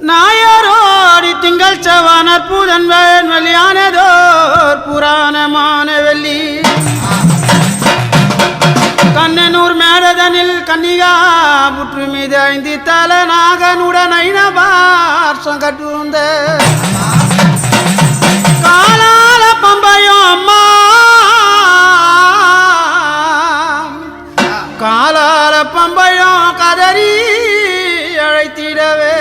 நாயரோடி திங்கள் செவ்வானர் பூதன் வெளியானதோர் புராணமான வெள்ளி கண்ணனூர் மேடதனில் கன்னிகா புற்று மீது ஐந்து தல நாகனுடன் ஐநபார் சங்கட்டுந்த காலால பம்பையும் அம்மா காலால பம்பையும் கதறி அழைத்திடவே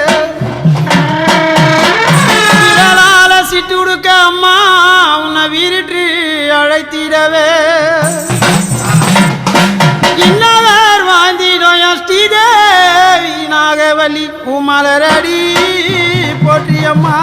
சிட்டுடுக்க அம்மா உன்னை வீரிட்டு அழைத்திடவே இன்னவர் வாழ்ந்திடோய ஸ்ரீதேவி நாகவல்லி உமலரடி போற்றியம்மா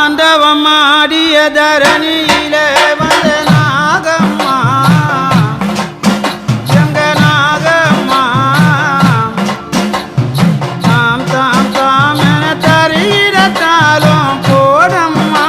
தாண்டவமாடிய தரணியிலே வந்த நாகம்மா நாகம்மா தாம் தாம் தாம் என தரியிடத்தாலும் போடம்மா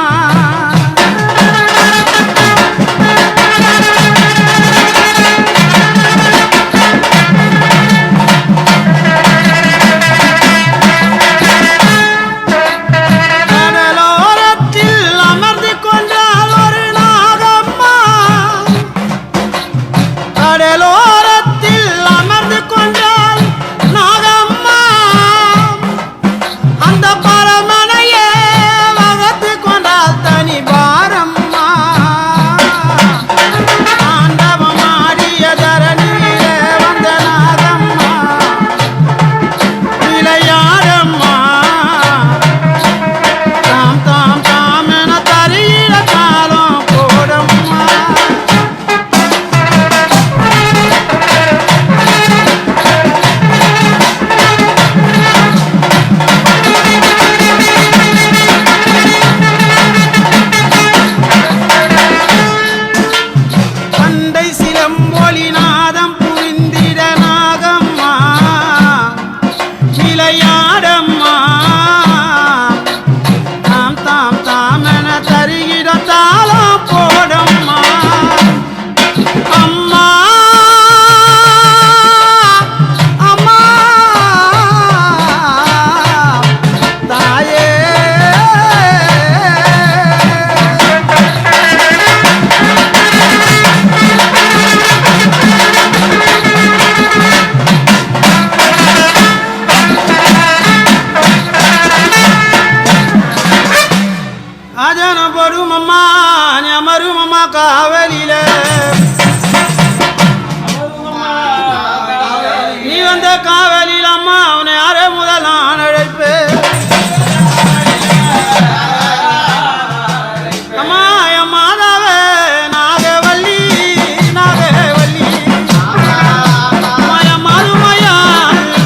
காவலில நீ வந்த காவலில் அம்மா அவனை அற முதல் நான் அழைப்பேன் அம்மா என் மாதாவே நாகவல்லி நாகவல்லி மய மதுமயா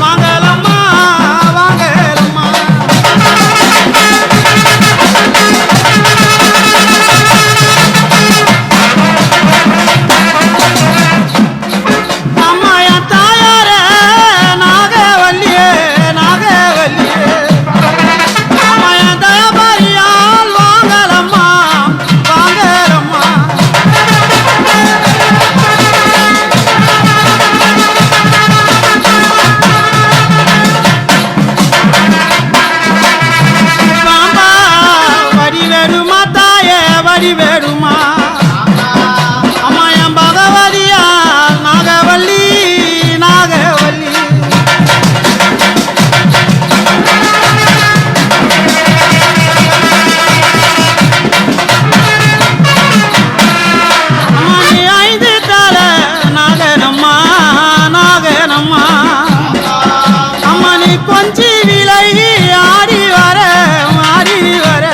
வாங்கலம்மா வாங்கலம்மா வேடுமா அம்மா என் பகவதியா நாகவல்லி நாகவல்லி அம்மா நீ ஐந்து தல நாகனம்மா நாகனம்மா அம்மா நீ கொஞ்சி விலகி ஆடி வர ஆடி வர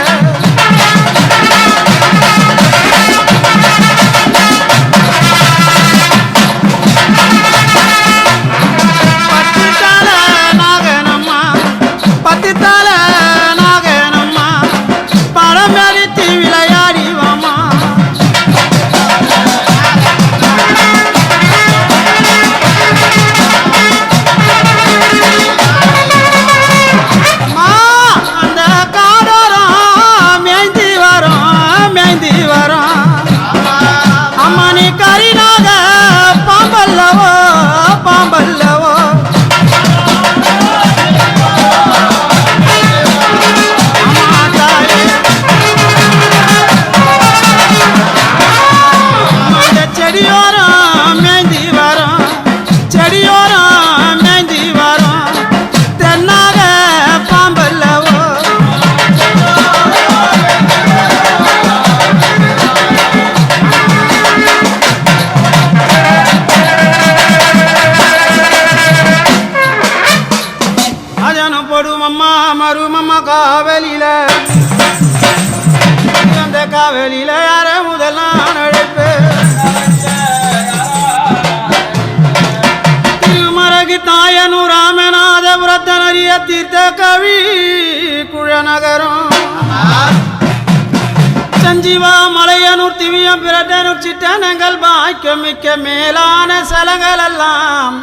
காவலில யார முதல் நான் அழைப்பேன் திருமரகி தாயனூர் ராமநாதபுரத்தனரிய தீர்த்த கவி குழநகரம் சஞ்சீவா மலையனூர் திவியம் பிரட்டனூர் சிட்டனங்கள் பாய்க்க மிக்க மேலான சலங்கள் எல்லாம்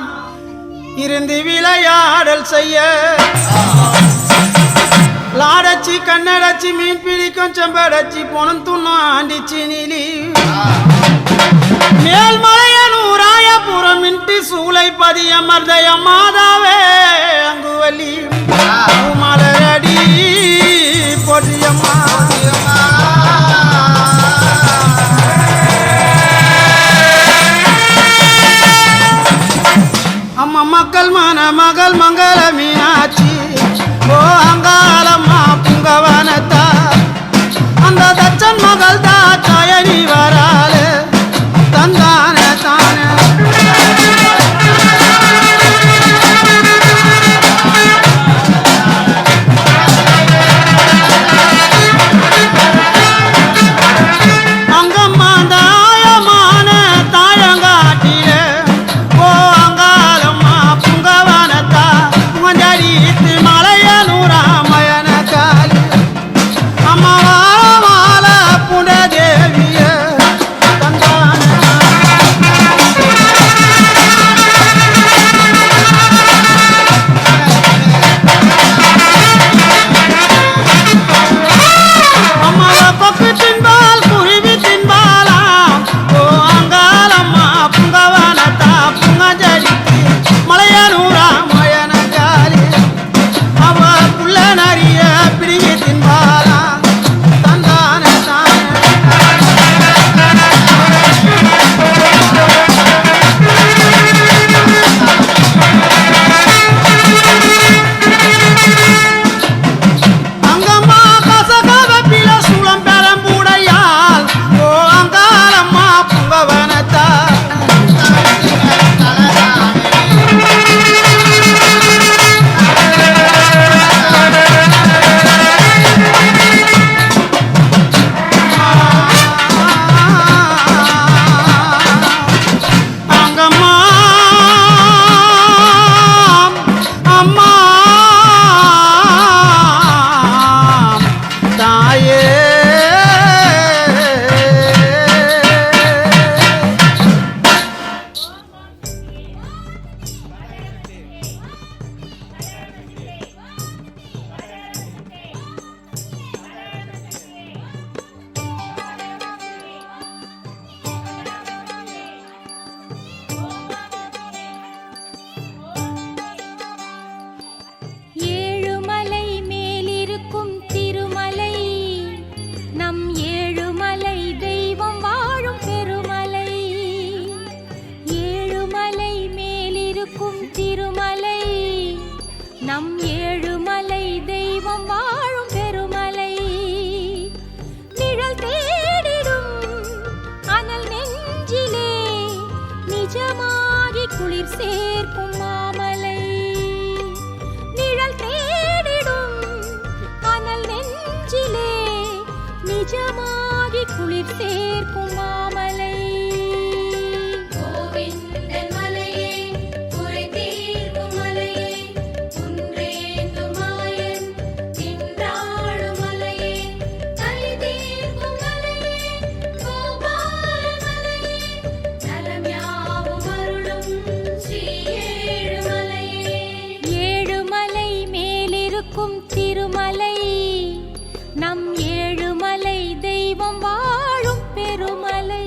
இருந்து விளையாடல் செய்ய லாடச்சி கண்ணடச்சி மீன் பிடிக்கும் செம்படச்சி பொணம் துண்ணாண்டிச்சி நிலி மேல்மலையனூராயபுரம் இன்ட்டு சூளை பதிய மர்தய மாதாவே அங்குவலி மலரடி பொடியம்மா அம்மா மக்கள் மன மகள் மங்கள மீனாட்சி ஓ அங்காளம்மா புங்கவனத்தா அந்த தச்சன் மகள் தாயனி வராளு தந்தான தான அங்கம்மா தாயமான தாயங்காட்டில ஓ அங்காளம்மா புங்கவனத்தா மஞ்சடித்து மலையனூரா மயன காலி அம்மா வாழ புண்ட தேவிய தந்தான அம்மாவை கொக்கு தின்பால் குருவி தின்பாலாம் ஓ அங்காளம்மா புங்கவனத்தா புங்கஞ்சடித்து மலையனூரா மயன காலி அவ புள்ள நரிய பிடிங்கி தின்பாலாம் தந்தான தான அங்கம்மா கசகவப்பில சூளம் பெரம்புடையால் ஓ அங்காளம்மா புங்கவனத்தா அங்கம்மா அம்மா தாயே ஏழுமலை மேலிருக்கும் திருமலை நம் ஏழுமலை தெய்வம் வாழும் பெருமலை ஏழுமலை மேலிருக்கும் திருமலை நம் ஏழுமலை தெய்வம் வாழும் பெருமலை நிழல் தேடிடும் அனல் நெஞ்சிலே நிஜமாகி குளிர் சேர்க்கும் மாமலை நிழல் தேடிடும் அனல் நெஞ்சிலே நிஜமாகி குளிர் சேர்க்கும் மாமலை கோவிந்தன் மலையே குறை தீர்க்கும் மலையே குன்றேந்தும் மாயன் நின்றாடும் மலையே கலி தீர்க்கும் மலையே கோபால மலையே நலம் யாவும் அருளும் ஸ்ரீ ஏழுமலையே ஏழுமலை மேலிருக்கும் திருமலை நம் ஏழுமலை தெய்வம் வாழும் பெருமலை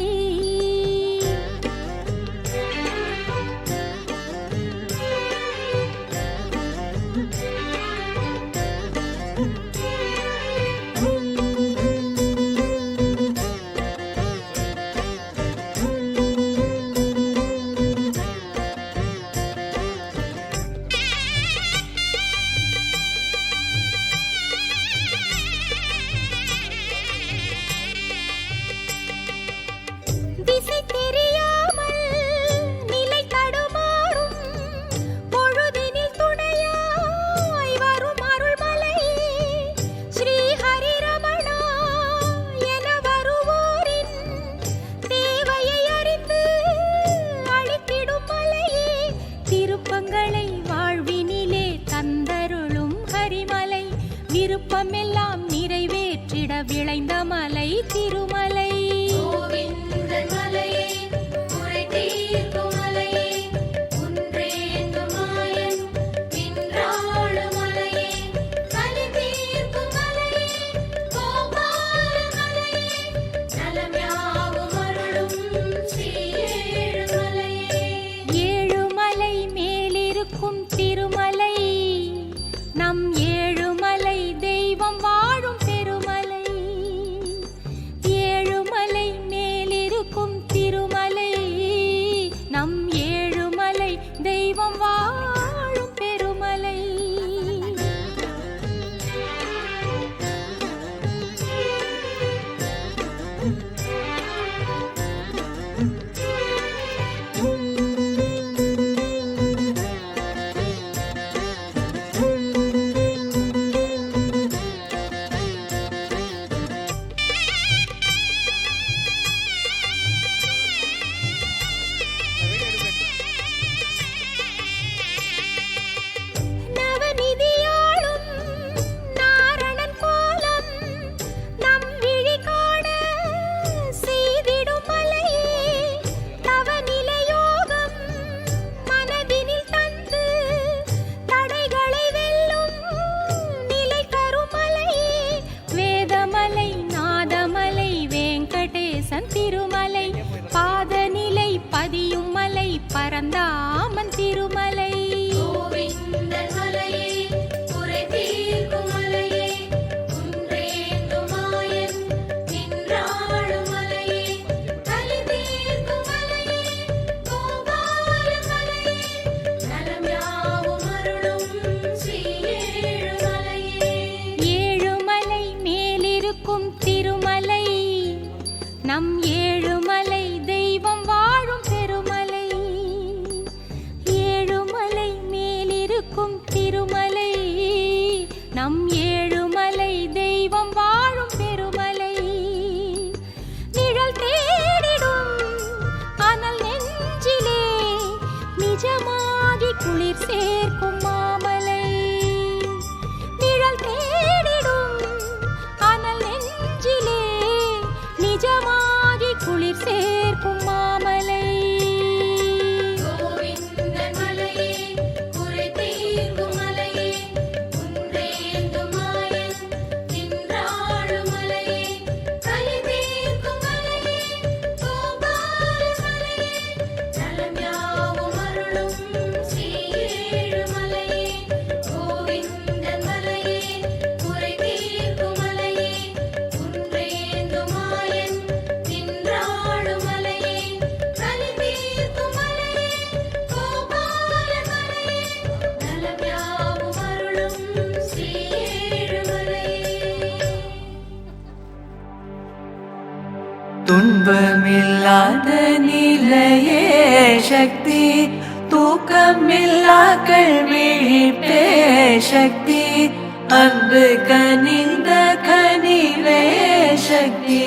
திருமலை பாதநிலை பதியும் மலை பரந்தாமன் திருமலை கோவிந்தன் மலையே குறை தீர்க்கும் மலையே குன்றேந்தும் மாயன் நின்றாடும் மலையே கலி தீர்க்கும் மலையே கோபால மலையே நலம் யாவும் அருளும் ஸ்ரீ ஏழுமலையே ஏழுமலை மேலிருக்கும் திருமலை நம் ஏழுமலை தெய்வம் வாழும் பெருமலை ஏழுமலை மேலிருக்கும் திருமலை நம் ஏழுமலை தெய்வம் வாழும் பெருமலை நிழல் தேடிடும் அனல் நெஞ்சிலே நிஜமாகி குளிர் சேர்க்கும் மாமலை நிழல் தேடிடும் அனல் நெஞ்சிலே நிஜமாகி குளிர் சேர்க்கும் மாமலை கோவிந்தன் மலையே குறை தீர்க்கும் மலையே குன்றேந்தும் மாயன் நின்றாடும் மலையே கலி தீர்க்கும் மலையே கோபால மலையே நலம் யாவும் அருளும் ஸ்ரீ ஏழுமலையே கோவிந்தன் மலையே குறை தீர்க்கும் மலையே குன்றேந்தும் மாயன் நின்றாடும் மலையே கலி தீர்க்கும் மலையே கோபால மலையே நலம் யாவும் அருளும் ஸ்ரீ ஏழுமலையே துன்பமில்லாத நிலையே சக்தி தூக்கமில்லா கல்விழிப்பே சக்தி அன்பு கனிந்த கனிவே சக்தி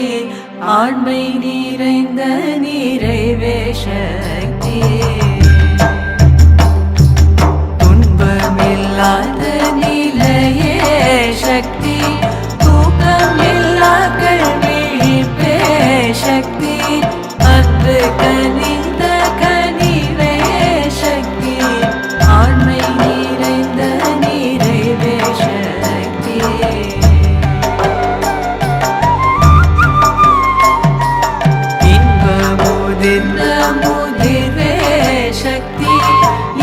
ஆண்மை நிறைந்த நிறைவே சக்தி துன்பமில்லாத நிலையே சக்தி தூக்கமில்லா கல்விழிப்பே சக்தி அன்பு கனிந்த கனிவே சக்தி ஆண்மை நிறைந்த நிறைவே சக்தி இன்பமுதிர்ந்த முதிர்வே சக்தி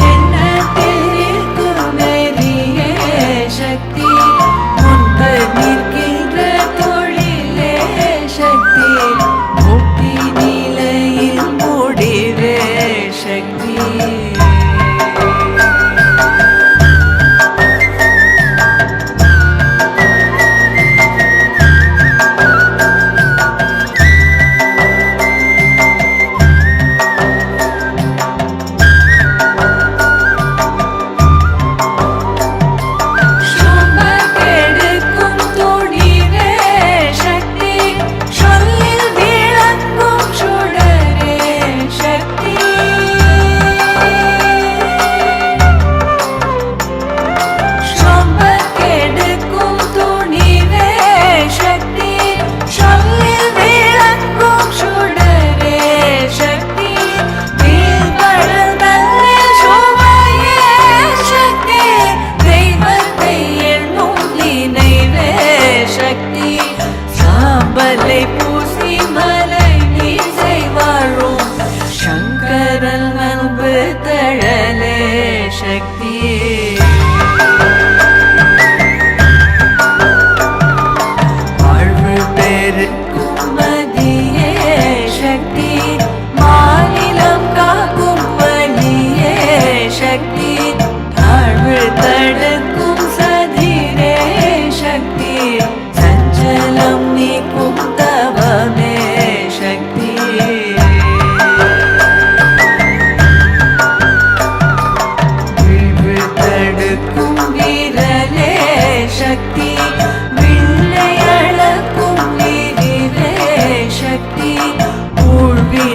எண்ணத்தில் நிற்கும் நெறியே சக்தி முன்பு நிற்கின்ற தொழிலே சக்தி முக்தி நிலையில் முடிவே சக்தி சும்ப கெடுக்கும் துணிவே சக்தி சொல்ல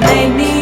வினை நீ